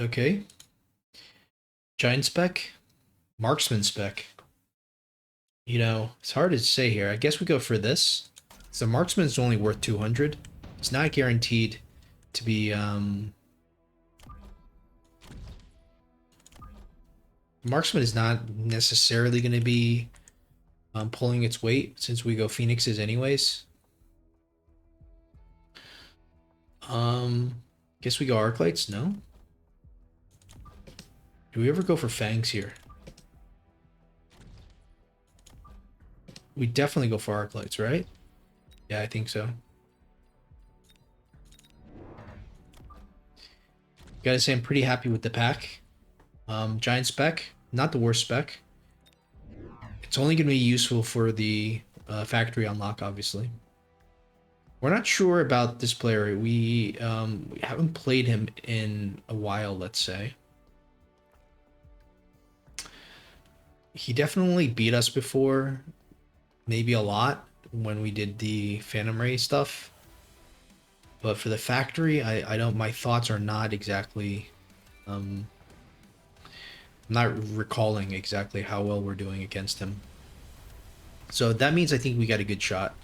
Okay. Giant spec, marksman spec. You know, it's hard to say here. I guess we go for this. So marksman's only worth 200. It's not guaranteed to be marksman is not necessarily going to be pulling its weight since we go phoenixes anyways. Guess we go arc lights. No. Do we ever go for fangs here? We definitely go for arc lights, right? Yeah, I think so. Gotta say, I'm pretty happy with the pack. Giant spec, not the worst spec. It's only going to be useful for the factory unlock, obviously. We're not sure about this player. We haven't played him in a while, let's say. He definitely beat us before, maybe a lot, when we did the Phantom Ray stuff. But for the factory, I don't. My thoughts are not exactly. I'm not recalling exactly how well we're doing against him. So that means I think we got a good shot.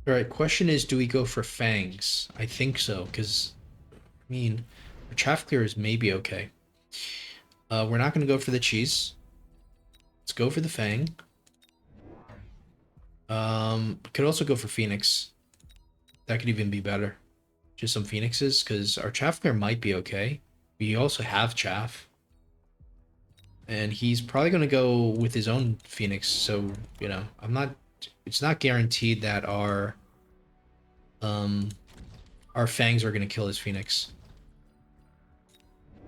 All right, question is, do we go for fangs? I think so, because, I mean, our chaff clear is maybe okay. We're not going to go for the cheese. Let's go for the fang. We could also go for phoenix. That could even be better. Just some phoenixes, because our chaff clear might be okay. We also have chaff. And he's probably going to go with his own phoenix, so, you know, it's not guaranteed that our fangs are going to kill his phoenix.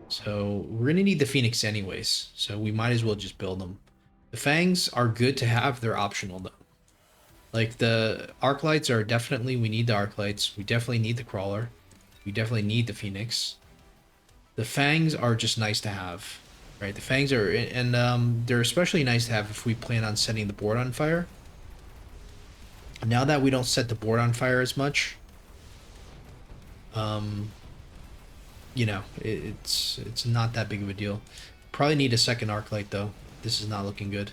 So we're going to need the phoenix anyways, so we might as well just build them. The fangs are good to have, they're optional though. Like the arc lights are definitely, we need the arc lights, we definitely need the crawler, we definitely need the phoenix. The fangs are just nice to have, right? The fangs are, and they're especially nice to have if we plan on setting the board on fire. Now that we don't set the board on fire as much, you know, it's not that big of a deal. Probably need a second arc light though. This is not looking good.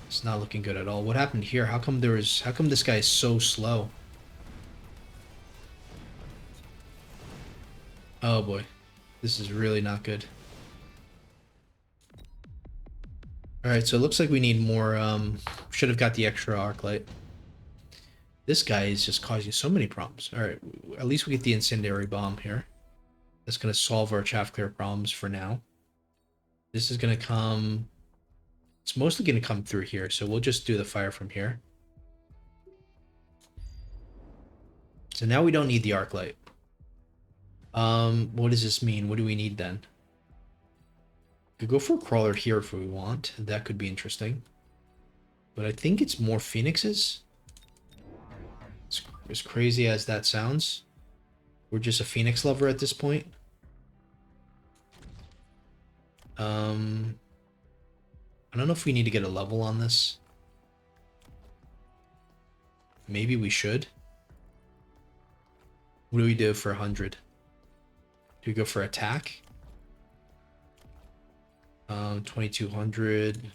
It's not looking good at all. What happened here? How come this guy is so slow? Oh boy. This is really not good. Alright, so it looks like we need more, should have got the extra arc light. This guy is just causing so many problems. Alright, at least we get the incendiary bomb here. That's going to solve our chaff clear problems for now. This is going to come... It's mostly going to come through here, so we'll just do the fire from here. So now we don't need the arc light. What does this mean? What do we need then? Could go for a crawler here if we want. That could be interesting. But I think it's more phoenixes. As crazy as that sounds. We're just a phoenix lover at this point. I don't know if we need to get a level on this. Maybe we should. What do we do for 100? Do we go for attack? 2200.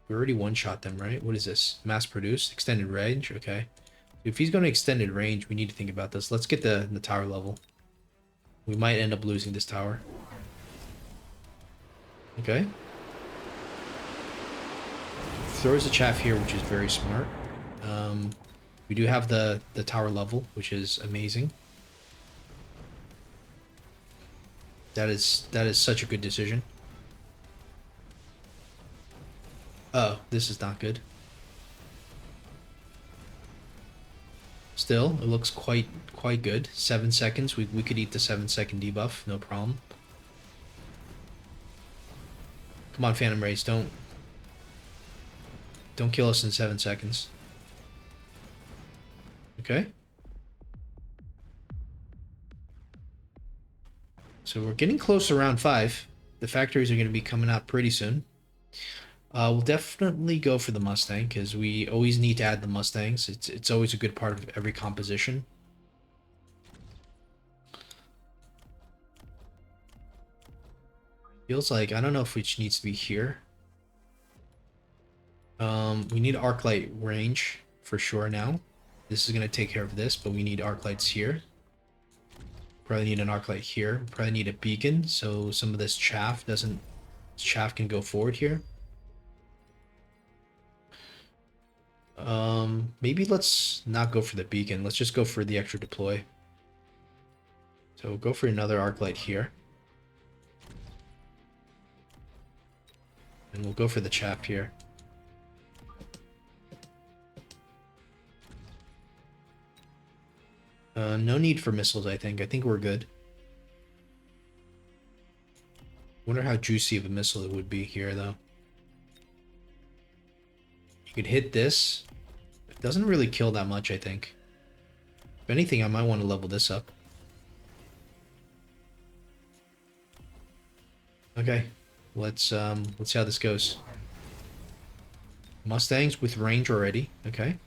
We already one-shot them, right? What is this? Mass produced? Extended range? Okay. If he's going to extended range, we need to think about this. Let's get the tower level. We might end up losing this tower. Okay. Throws the chaff here, which is very smart. We do have the tower level, which is amazing. That is such a good decision. Oh, this is not good. Still, it looks quite good. 7 seconds. We could eat the 7-second debuff, no problem. Come on, Phantom Rays, don't kill us in 7 seconds. Okay. So we're getting close to round 5. The factories are going to be coming out pretty soon. We'll definitely go for the Mustang because we always need to add the Mustangs. It's always a good part of every composition. Feels like I don't know if which needs to be here. We need arc light range for sure now. This is gonna take care of this, but we need arc lights here. Probably need an arc light here. Probably need a beacon so some of this chaff can go forward here. Maybe let's not go for the beacon. Let's just go for the extra deploy. So we'll go for another arc light here. And we'll go for the chaff here. No need for missiles, I think. I think we're good. Wonder how juicy of a missile it would be here, though. You could hit this. It doesn't really kill that much, I think. If anything, I might want to level this up. Okay. Let's see how this goes. Mustangs with range already. Okay.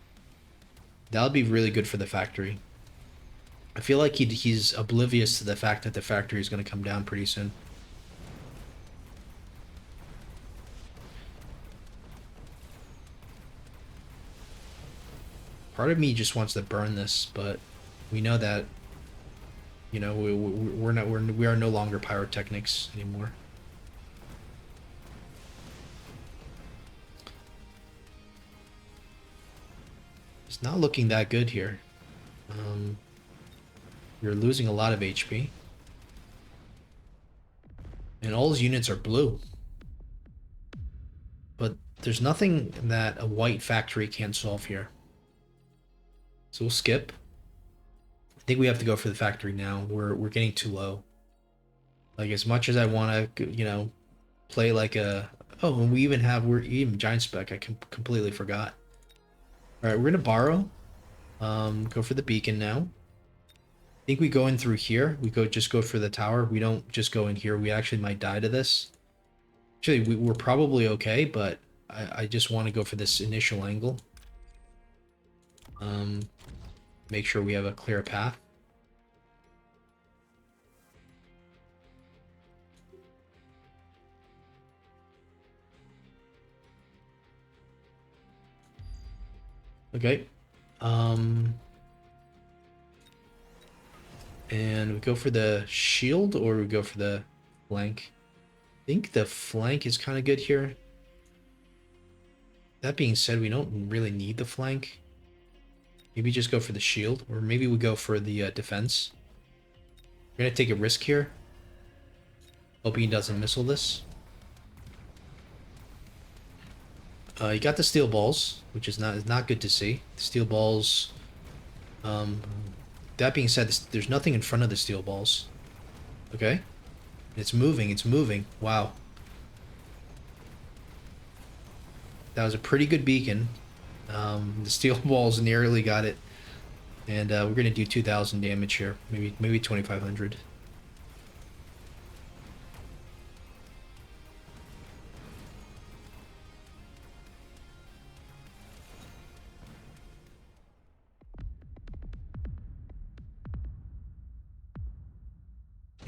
That'll be really good for the factory. I feel like he's oblivious to the fact that the factory is going to come down pretty soon. Part of me just wants to burn this, but we know that, you know, we are no longer pyrotechnics anymore. It's not looking that good here. You're losing a lot of HP. And all his units are blue. But there's nothing that a white factory can't solve here. So we'll skip. I think we have to go for the factory now. We're getting too low. Like, as much as I want to, you know, play like a... Oh, and we're even giant spec. I completely forgot. Alright, we're going to borrow. Go for the beacon now. I think we go in through here. We just go for the tower. We don't just go in here. We actually might die to this. Actually, we're probably okay, but I just want to go for this initial angle. Make sure we have a clear path. Okay. And we go for the shield or we go for the flank. I think the flank is kind of good here. That being said, we don't really need the flank. Maybe just go for the shield, or maybe we go for the defense. We're gonna take a risk here. Hoping he doesn't missile this. You got the steel balls, which is not good to see. The steel balls. That being said, there's nothing in front of the steel balls. Okay, it's moving. It's moving. Wow. That was a pretty good beacon. The steel balls nearly got it, and we're gonna do 2,000 damage here. Maybe 2,500.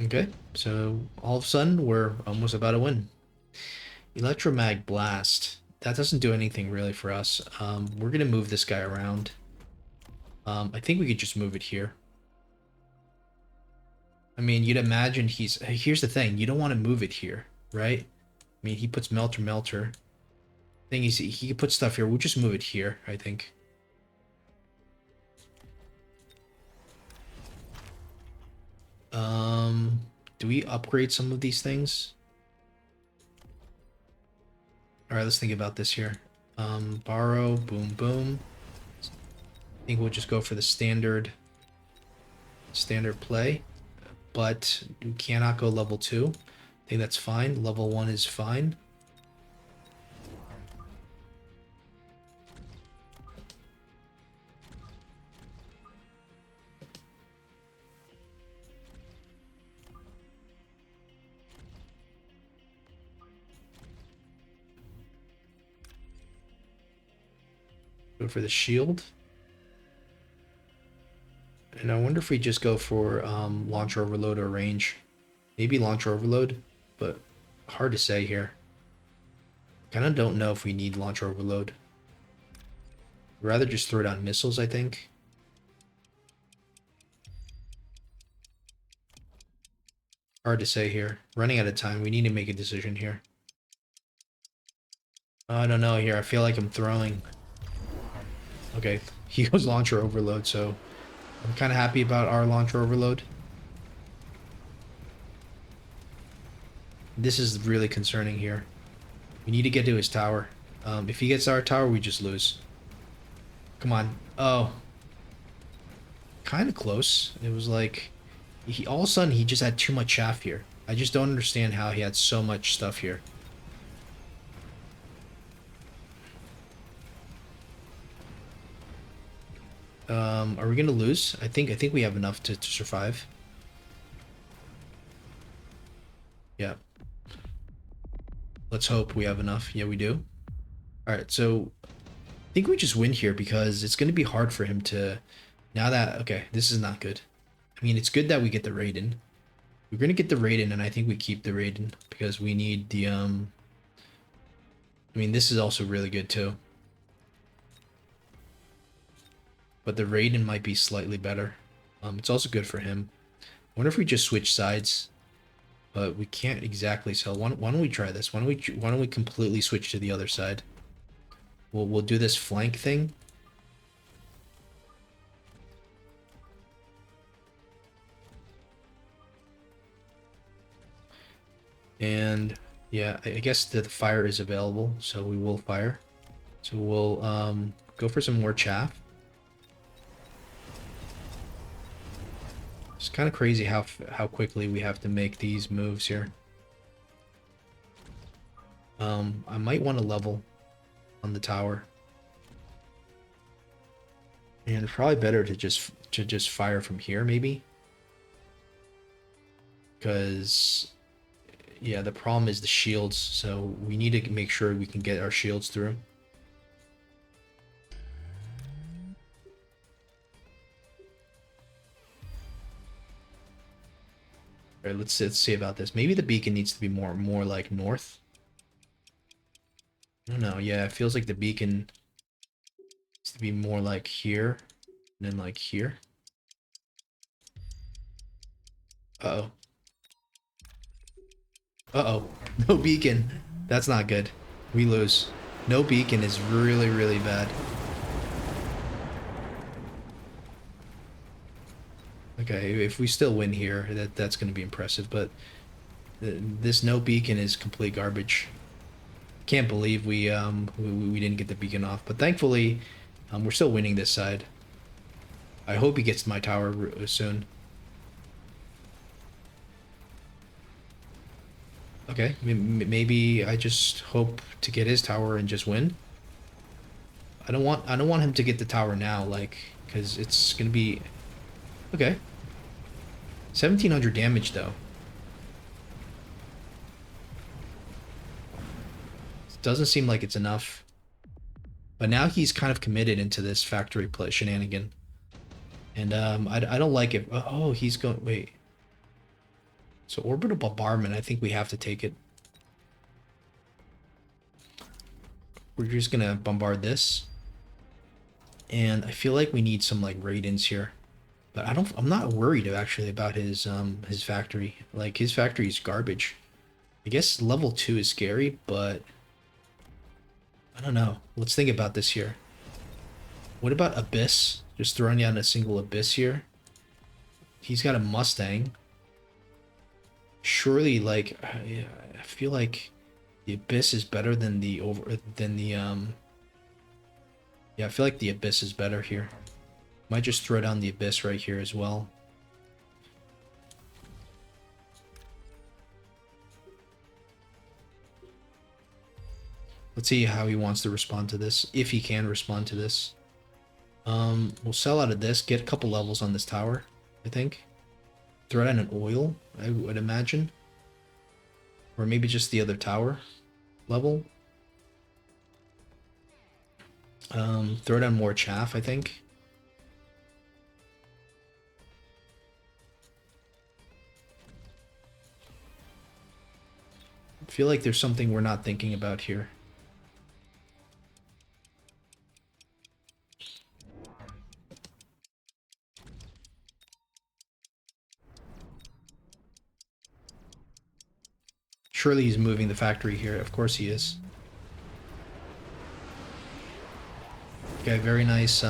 Okay, so all of a sudden we're almost about to win. Electromag Blast. That doesn't do anything really for us. We're gonna move this guy around. I think we could just move it here. I mean, you'd imagine here's the thing, you don't want to move it here, right? I mean, he puts melter. Thing is, he could put stuff here. We'll just move it here, I think. Do we upgrade some of these things? All right, let's think about this here. Borrow, boom, boom. think we'll just go for the standard play, but we cannot go level 2. I think that's fine. Level 1 is fine. Go for the shield. And I wonder if we just go for launcher overload or range. Maybe launcher overload, but hard to say here. Kind of don't know if we need launcher overload. Rather just throw down missiles, I think. Hard to say here. Running out of time. We need to make a decision here. I don't know here. I feel like I'm throwing. Okay, he goes launcher overload, so I'm kind of happy about our launcher overload. This is really concerning here. We need to get to his tower. If he gets our tower, we just lose. Come on. Oh. Kind of close. It was like... all of a sudden, he just had too much chaff here. I just don't understand how he had so much stuff here. Are we gonna lose? I think we have enough to survive. Yeah. Let's hope we have enough. Yeah, we do. Alright, so I think we just win here because it's gonna be hard for him to now that okay, this is not good. I mean, it's good that we get the Raiden. We're gonna get the Raiden, and I think we keep the Raiden because we need the I mean, this is also really good too. But the Raiden might be slightly better. It's also good for him. I wonder if we just switch sides, but we can't exactly. So why don't we try this? Why don't we completely switch to the other side? We'll do this flank thing. And yeah, I guess the fire is available, so we will fire. So we'll go for some more chaff. It's kind of crazy how quickly we have to make these moves here. I might want to level on the tower, and it's probably better to just fire from here, maybe, because yeah, the problem is the shields. So we need to make sure we can get our shields through. All right, let's see about this. Maybe the beacon needs to be more like north. I don't know. Yeah, it feels like the beacon needs to be more like here and then like here. Uh-oh. Uh-oh. No beacon. That's not good. We lose. No beacon is really, really bad. Okay, if we still win here, that's going to be impressive, but this no beacon is complete garbage. Can't believe we didn't get the beacon off, but thankfully we're still winning this side. I hope he gets to my tower soon. Okay, maybe I just hope to get his tower and just win. I don't want him to get the tower now, like, because it's gonna be okay. 1700 damage though. Doesn't seem like it's enough. But now he's kind of committed into this factory play shenanigan. And I don't like it. Oh, he's going... Wait. So orbital bombardment, I think we have to take it. We're just going to bombard this. And I feel like we need some like Raidens here. But I'm not worried actually about his factory. Like his factory is garbage. I guess level 2 is scary, but I don't know. Let's think about this here. What about Abyss? Just throwing down a single Abyss here. He's got a Mustang. Surely, like, I feel like the Abyss is better than the yeah, I feel like the Abyss is better here. Might just throw down the Abyss right here as well. Let's see how he wants to respond to this, if he can respond to this. We'll sell out of this, get a couple levels on this tower, I think. Throw down an oil, I would imagine. Or maybe just the other tower level. Throw down more chaff, I think. I feel like there's something we're not thinking about here. Surely he's moving the factory here. Of course he is. Okay, very nice.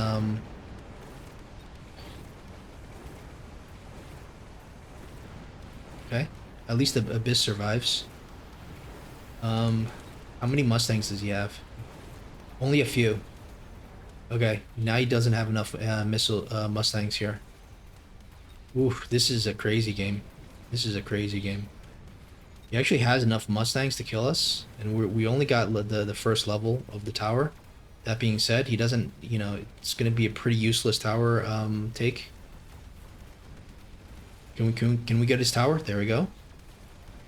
Okay, at least the Abyss survives. How many Mustangs does he have? Only a few. Okay, now he doesn't have enough Mustangs here. Oof, this is a crazy game. This is a crazy game. He actually has enough Mustangs to kill us, and we only got the first level of the tower. That being said, he doesn't, you know, it's going to be a pretty useless tower take. Can we get his tower? There we go.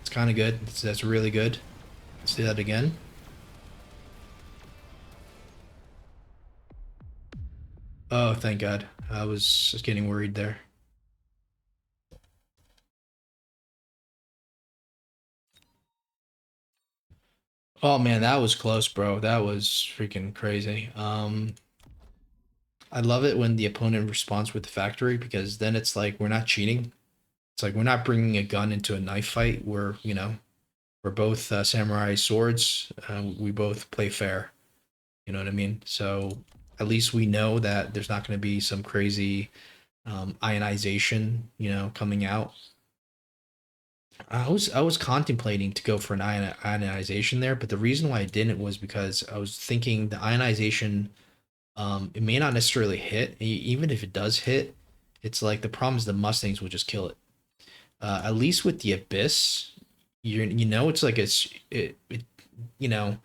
It's kind of good. That's really good. Let's do that again. Oh, thank God. I was just getting worried there. Oh man, that was close, bro. That was freaking crazy. I love it when the opponent responds with the factory, because then it's like we're not cheating. It's like we're not bringing a gun into a knife fight. We're, you know, we're both samurai swords. We both play fair. You know what I mean? So at least we know that there's not going to be some crazy ionization, you know, coming out. I was contemplating to go for an ionization there, but the reason why I didn't was because I was thinking the ionization, it may not necessarily hit. Even if it does hit, it's like the problem is the Mustangs will just kill it. At least with the Abyss, you know it's like it you know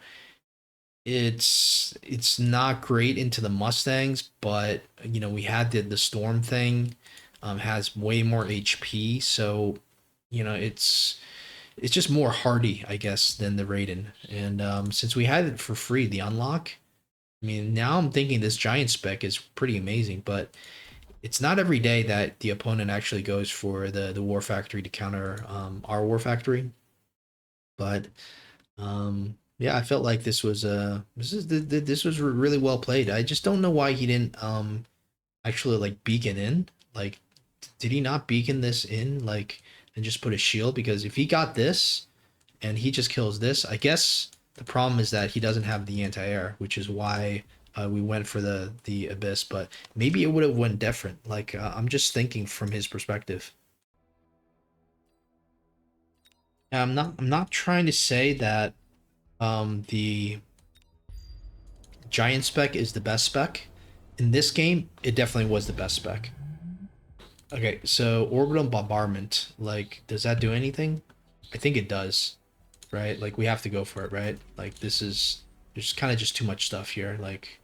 it's not great into the Mustangs, but you know we had the storm thing, has way more HP, so you know it's just more hardy, I guess, than the Raiden. And since we had it for free, the unlock, I mean, now I'm thinking this giant spec is pretty amazing, but it's not every day that the opponent actually goes for the War Factory to counter our War Factory. But yeah, I felt like this was really well played. I just don't know why he didn't actually like beacon in. Like, did he not beacon this in, like, and just put a shield? Because if he got this and he just kills this, I guess the problem is that he doesn't have the anti-air, which is why we went for the Abyss. But maybe it would have went different. Like, I'm just thinking from his perspective. I'm not trying to say that the giant spec is the best spec. In this game, it definitely was the best spec. Okay, so orbital bombardment, like, does that do anything? I think it does, right? Like, we have to go for it, right? Like, there's kind of just too much stuff here. Like,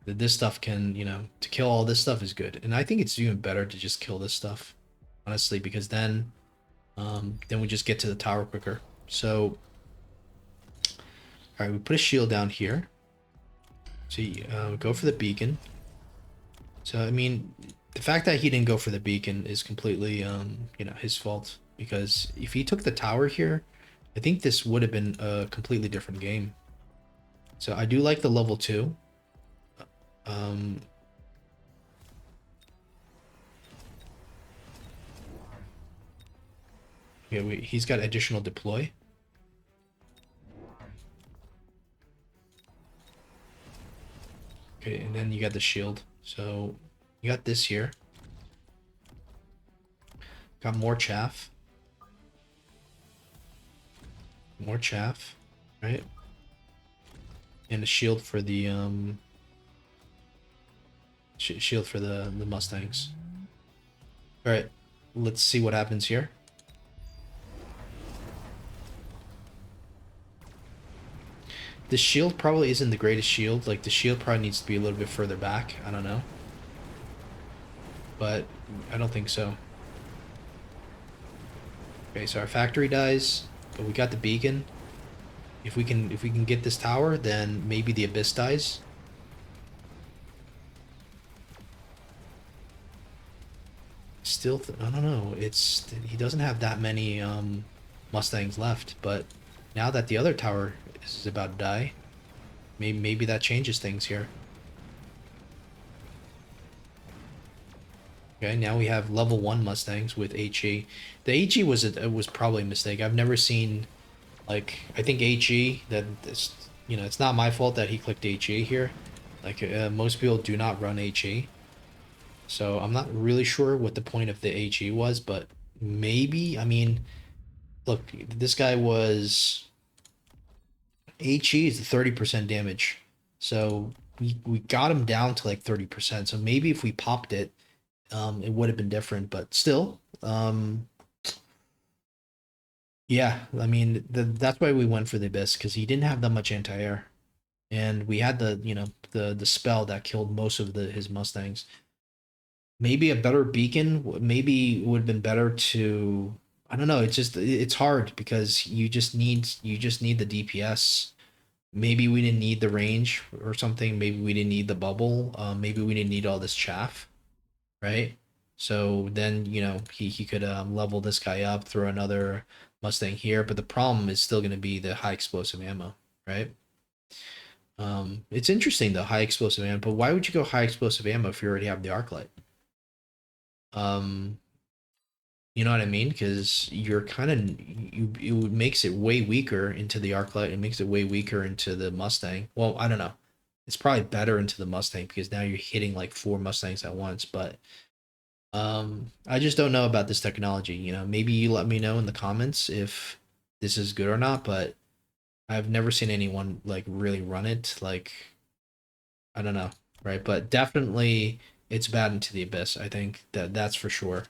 this stuff can, you know, to kill all this stuff is good. And I think it's even better to just kill this stuff, honestly, because then we just get to the tower quicker. So, all right, we put a shield down here. So go for the beacon. So, I mean, the fact that he didn't go for the beacon is completely, you know, his fault. Because if he took the tower here, I think this would have been a completely different game. So I do like the level 2. Um, yeah, he's got additional deploy. Okay, and then you got the shield. So you got this here. Got more chaff. More chaff, right? And a shield for the Shield for the Mustangs. All right, let's see what happens here. The shield probably isn't the greatest shield. Like, the shield probably needs to be a little bit further back. I don't know. But I don't think so. Okay, so our factory dies, but we got the beacon. If we can get this tower, then maybe the abyss dies. Still, I don't know. He doesn't have that many Mustangs left, but now that the other tower is about to die, maybe that changes things here. Okay, now we have level 1 Mustangs with HE. The HE was probably a mistake. I've never seen, like, I think HE, that this, it's not my fault that he clicked HE here. Like, most people do not run HE. So I'm not really sure what the point of the HE was, but maybe, I mean, look, this guy was, HE is 30% damage. So we got him down to like 30%. So maybe if we popped it, it would have been different, but still, yeah, I mean, that's why we went for the Abyss, because he didn't have that much anti-air. And we had the spell that killed most of his Mustangs. Maybe a better beacon, maybe it would have been better to, I don't know, it's hard because you just need the DPS. Maybe we didn't need the range or something. Maybe we didn't need the bubble. Maybe we didn't need all this chaff, right? So then, he could level this guy up, throw another Mustang here, but the problem is still going to be the high explosive ammo, right? It's interesting, though, high explosive ammo, but why would you go high explosive ammo if you already have the arc light? Um, you know what I mean? Because you're kind of, it makes it way weaker into the arc light. It makes it way weaker into the Mustang. Well, I don't know. It's probably better into the Mustang because now you're hitting like 4 Mustangs at once, but I just don't know about this technology. Maybe you let me know in the comments if this is good or not, but I've never seen anyone like really run it. Like, I don't know, right? But definitely it's bad into the abyss. I think that's for sure.